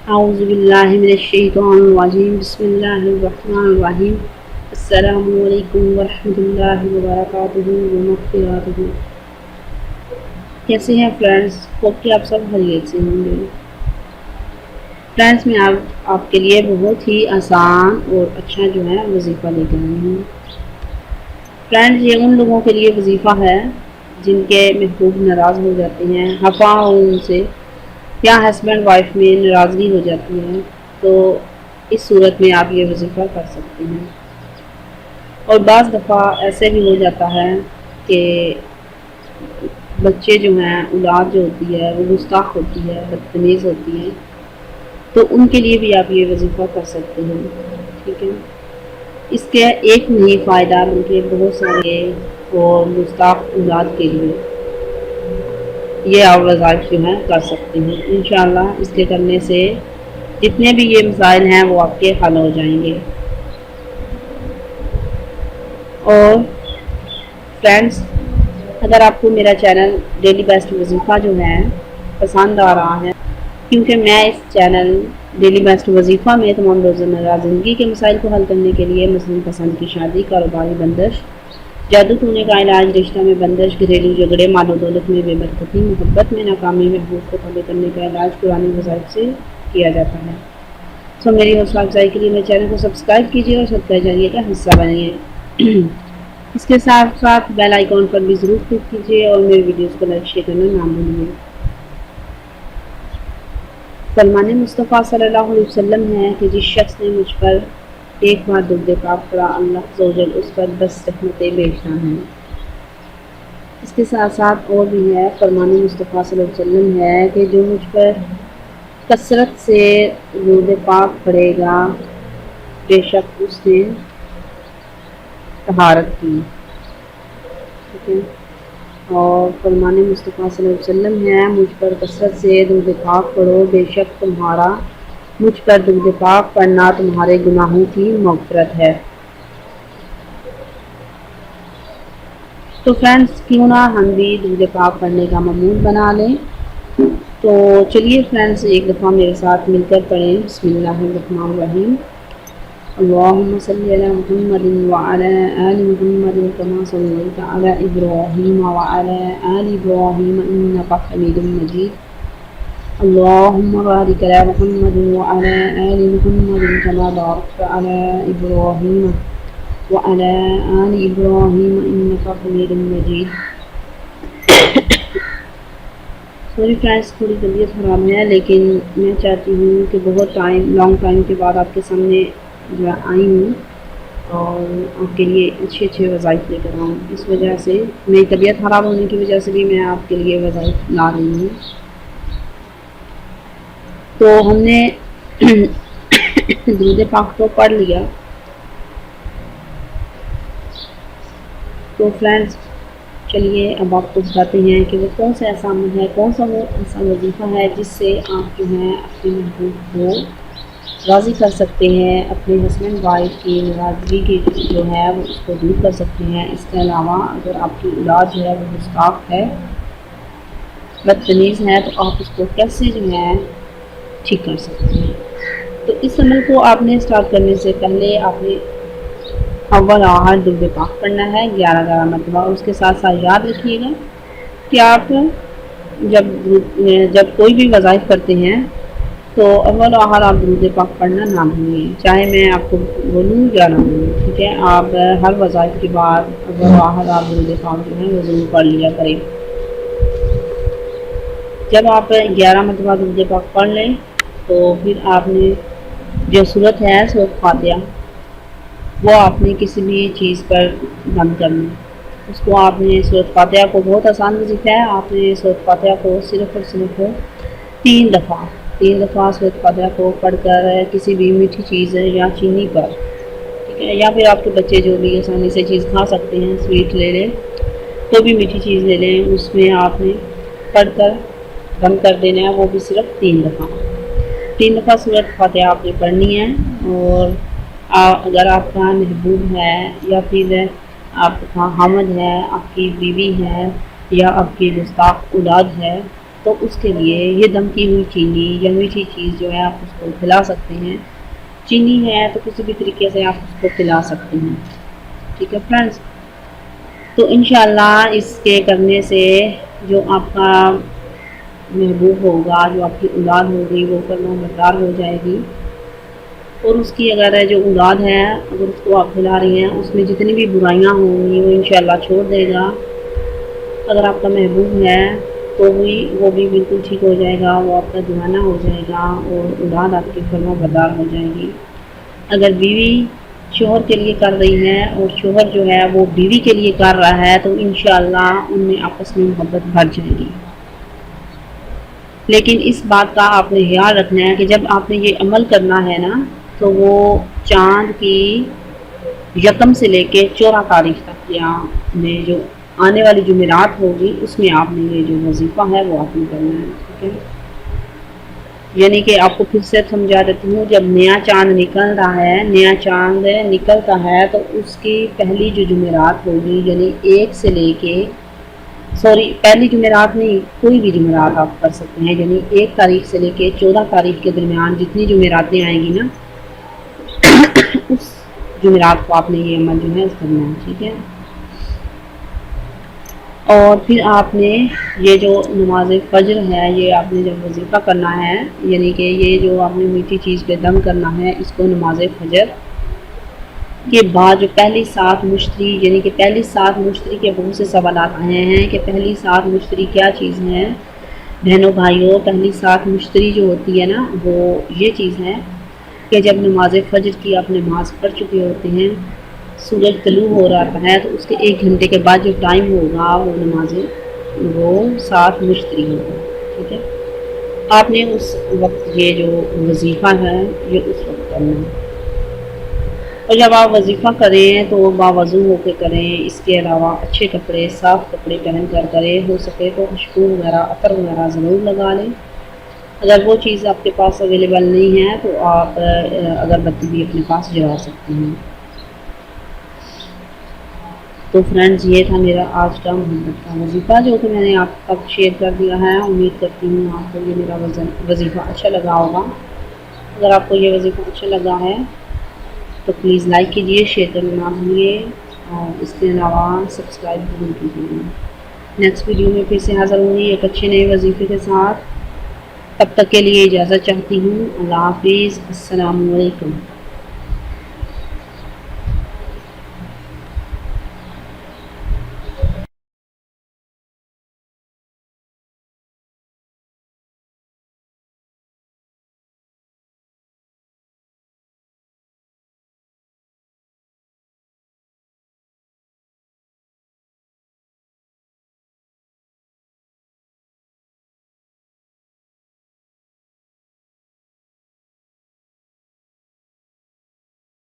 اعوذ باللہ من الشیطان الرجیم بسم اللہ الرحمن الرحیم السلام علیکم ورحمۃ اللہ وبرکاتہ ومغفراتہ۔ کیسے ہیں فرینڈس؟ ہوپ کہ آپ سب خیریت سے ہوں گے۔ فرینڈس میں آپ کے لیے بہت ہی آسان اور اچھا جو ہے وظیفہ لے کر آئی ہوں۔ فرینڈس یہ ان لوگوں کے لیے وظیفہ ہے جن کے محبوب ناراض ہو جاتے ہیں، خفا ہو ان سے، یا ہسبینڈ وائف میں ناراضگی ہو جاتی ہے، تو اس صورت میں آپ یہ وظیفہ کر سکتے ہیں۔ اور بعض دفعہ ایسے بھی ہو جاتا ہے کہ بچے جو ہیں، اولاد جو ہوتی ہے وہ گستاخ ہوتی ہے، بدتمیز ہوتی ہے، تو ان کے لیے بھی آپ یہ وظیفہ کر سکتے ہیں، ٹھیک ہے۔ اس کے ایک نہیں فائدہ بلکہ بہت سارے اور گستاخ اولاد کے لیے یہ آپ وظائف جو ہیں کر سکتے ہیں انشاءاللہ۔ اس کے کرنے سے جتنے بھی یہ مسائل ہیں وہ آپ کے حل ہو جائیں گے۔ اور فرینڈس اگر آپ کو میرا چینل ڈیلی بیسٹ وظیفہ جو ہے پسند آ رہا ہے، کیونکہ میں اس چینل ڈیلی بیسٹ وظیفہ میں تمام روزمرہ زندگی کے مسائل کو حل کرنے کے لیے مثلاً پسند کی شادی، کاروباری بندش، جادو ٹونے کا علاج، رشتہ میں بندش، گھریلو جھگڑے، مال و دولت میں بے برکتی، محبت میں ناکامی، محبوب کو تابع کرنے کا علاج قرآن وظائف سے کیا جاتا ہے۔ سو میری حوصلہ افزائی کے لیے میرے چینل کو سبسکرائب کیجیے اور صدقہ جاریہ کا حصہ بنیے۔ اس کے ساتھ ساتھ بیل آئیکن پر بھی ضرور کلک کیجیے اور میری ویڈیوز کو لائک شیئر کرنا نہ بھولیے۔ فرمان مصطفیٰ صلی اللہ علیہ وسلم ہے کہ جس شخص نے مجھ پر ایک بار درود پاک پڑھا، اللہ عز و جل اس پر 10 رحمتیں بھیجتا ہے۔ اس کے ساتھ ساتھ اور بھی ہے، فرمان مصطفیٰ صلی اللہ علیہ وسلم ہے کہ جو مجھ پر کثرت سے درود پاک پڑھے گا بے شک اس نے طہارت کی، ٹھیک ہے۔ اور فرمان مصطفیٰ صلی اللہ علیہ وسلم ہے مجھ پر کثرت سے درود پاک پڑھو، بے شک تمہارا مجھ پر درود پاک پڑھنا تمہارے گناہوں کی مغفرت ہے۔ تو فرینڈس کیوں نہ ہم بھی درود پاک پڑھنے کا معمول بنا لیں۔ تو چلیے فرینڈس ایک دفعہ میرے ساتھ مل کر پڑھیں، بسم اللہ الرحمن الرحیم۔ اللہم صلی علی محمد وعلی آل محمد کما صلیت علی ابراہیم وعلی آل ابراہیم انک حمید مجید۔ اللہم بارک علی محمد وعلی آل محمد کما بارکت علی ابراہیم وعلی آل ابراہیم انک حمید مجید۔ سوری فرینڈس تھوڑی طبیعت خراب ہے، لیکن میں چاہتی ہوں کہ بہت لانگ ٹائم کے بعد آپ کے سامنے جو آئی ہوں اور آپ کے لیے اچھے وظائف لے کر آؤں۔ اس وجہ سے میری طبیعت خراب ہونے کی وجہ سے بھی میں آپ کے لیے وظائف لا رہی ہوں۔ تو ہم نے درود پاک تو پڑھ لیا، تو فرینڈس چلیے اب آپ کو بتاتے ہیں کہ وہ کون سا ایسا عمل ہے، کون سا وہ ایسا وظیفہ ہے جس سے آپ جو ہے اپنے محبوب کو راضی کر سکتے ہیں، اپنے ہسبینڈ وائف کی ناراضگی کی جو ہے وہ اس کو دور کر سکتے ہیں۔ اس کے علاوہ اگر آپ کی اولاد جو ہے وہ گستاخ ہے، بدتمیز ہے، تو آپ اس کو کیسے جو ہے ٹھیک کر سکتے ہیں۔ تو اس عمل کو آپ نے اسٹارٹ کرنے سے پہلے آپ نے اول آخر درود پاک پڑھنا ہے 11 مرتبہ۔ اس کے ساتھ ساتھ یاد رکھیے گا کہ آپ جب کوئی بھی وظائف کرتے ہیں تو اول آخر آپ درود پاک پڑھنا نہ بھولیں، چاہے میں آپ کو بولوں یا نہ بولوں، ٹھیک ہے۔ آپ ہر وظائف کے بعد اول آخر آپ درود پاک جو ہے وہ ضرور پڑھ لیا کریں۔ جب آپ 11 مرتبہ درود پاک پڑھ لیں تو پھر آپ نے جو صورت ہے سورۃ فاتحہ، وہ آپ نے کسی بھی چیز پر بند کرنا۔ اس کو آپ نے سورۃ فاتحہ کو بہت آسان وظیفہ ہے، آپ نے سورۃ فاتحہ کو صرف اور صرف 3 دفعہ سورۃ فاتحہ کو پڑھ کر کسی بھی میٹھی چیز یا چینی پر، ٹھیک ہے، یا پھر آپ کے بچے جو بھی آسانی سے چیز کھا سکتے ہیں، سویٹ لے لیں، تو بھی میٹھی چیز لے لیں، اس میں آپ نے پڑھ کر بند کر دینا ہے، وہ بھی صرف 3 دفعہ سورۃ فاتحہ آپ نے پڑھنی ہے۔ اور اگر آپ کا محبوب ہے یا پھر آپ کا حامد ہے، آپ کی بیوی ہے یا آپ کی گستاخ اولاد ہے، تو اس کے لیے یہ دم کی ہوئی چینی یا میٹھی چیز جو ہے آپ اس کو کھلا سکتے ہیں. چینی ہے تو کسی بھی طریقے سے آپ اس کو کھلا سکتے ہیں. ٹھیک ہے فرینڈس. تو انشاءاللہ اس کے کرنے سے جو آپ کا محبوب ہوگا، جو آپ کی اولاد ہوگی، وہ فرما بردار ہو جائے گی. اور اس کی اگر جو اولاد ہے اگر اس کو آپ کھلا رہی ہیں، اس میں جتنی بھی برائیاں ہوں گی وہ انشاءاللہ چھوڑ دے گا. اگر آپ کا محبوب ہے تو وہ بھی بالکل ٹھیک ہو جائے گا، وہ آپ کا دیوانہ ہو جائے گا اور اولاد آپ کی فرما بردار ہو جائے گی. اگر بیوی شوہر کے لیے کر رہی ہے اور شوہر جو ہے وہ بیوی کے لیے کر رہا ہے تو انشاءاللہ ان میں آپس میں محبت بڑھ جائے گی. لیکن اس بات کا آپ نے خیال رکھنا ہے کہ جب آپ نے یہ عمل کرنا ہے نا تو وہ چاند کی یکم سے لے کے 14 تاریخ تک یا میں جو آنے والی جمعرات ہوگی اس میں آپ نے یہ جو وظیفہ ہے وہ آپ نے کرنا ہے. ٹھیک ہے. یعنی کہ آپ کو پھر سے سمجھا دیتی ہوں، جب نیا چاند نکل رہا ہے، نیا چاند نکلتا ہے تو اس کی پہلی جو جمعرات ہوگی یعنی پہلی جمعرات نہیں، کوئی بھی جمعرات آپ کر سکتے ہیں. یعنی 1 تاریخ سے لے کے 14 تاریخ کے درمیان جتنی جمعراتیں آئیں گی نا اس جمعرات کو آپ نے یہ عمل جو ہے اس کرنا ہے. ٹھیک ہے. اور پھر آپ نے یہ جو نماز فجر ہے یہ آپ نے جب وظیفہ کرنا ہے، یعنی کہ یہ جو آپ نے میٹھی چیز پہ دم کرنا ہے اس کو نماز فجر کے بعد جو پہلی 7 مشتری، یعنی کہ پہلی 7 مشتری کے بہت سے سوالات آئے ہیں کہ پہلی 7 مشتری کیا چیز ہے. بہنوں بھائیوں، پہلی 7 مشتری جو ہوتی ہے نا وہ یہ چیز ہے کہ جب نماز فجر کی آپ نماز پڑھ چکے ہوتے ہیں، سورج طلوع ہو رہا ہے تو اس کے 1 گھنٹے کے بعد جو ٹائم ہوگا وہ نمازیں وہ 7 مشتری ہوگا. ٹھیک ہے. آپ نے اس وقت یہ جو وظیفہ ہے یہ اس وقت کرنا ہے. اور جب آپ وظیفہ کریں تو باوضو ہو کے کریں. اس کے علاوہ اچھے کپڑے، صاف کپڑے پہن کر کریں. ہو سکے تو خوشبو وغیرہ، عطر وغیرہ ضرور لگا لیں. اگر وہ چیز آپ کے پاس اویلیبل نہیں ہے تو آپ اگربتی بھی اپنے پاس جلا سکتے ہیں. تو فرینڈز یہ تھا میرا آج کا محبت کا وظیفہ جو کہ میں نے آپ تک شیئر کر دیا ہے. امید کرتی ہوں آپ کو یہ میرا وظیفہ اچھا لگا ہوگا. اگر آپ کو یہ وظیفہ اچھا لگا ہے تو پلیز لائک کیجئے، شیئر کرنا نہ بھولیے اور اس کے علاوہ سبسکرائب ضرور کیجیے. نیکسٹ ویڈیو میں پھر سے حاضر ہوں گی ایک اچھے نئے وظیفے کے ساتھ. تب تک کے لیے اجازت چاہتی ہوں. اللہ حافظ. السلام علیکم.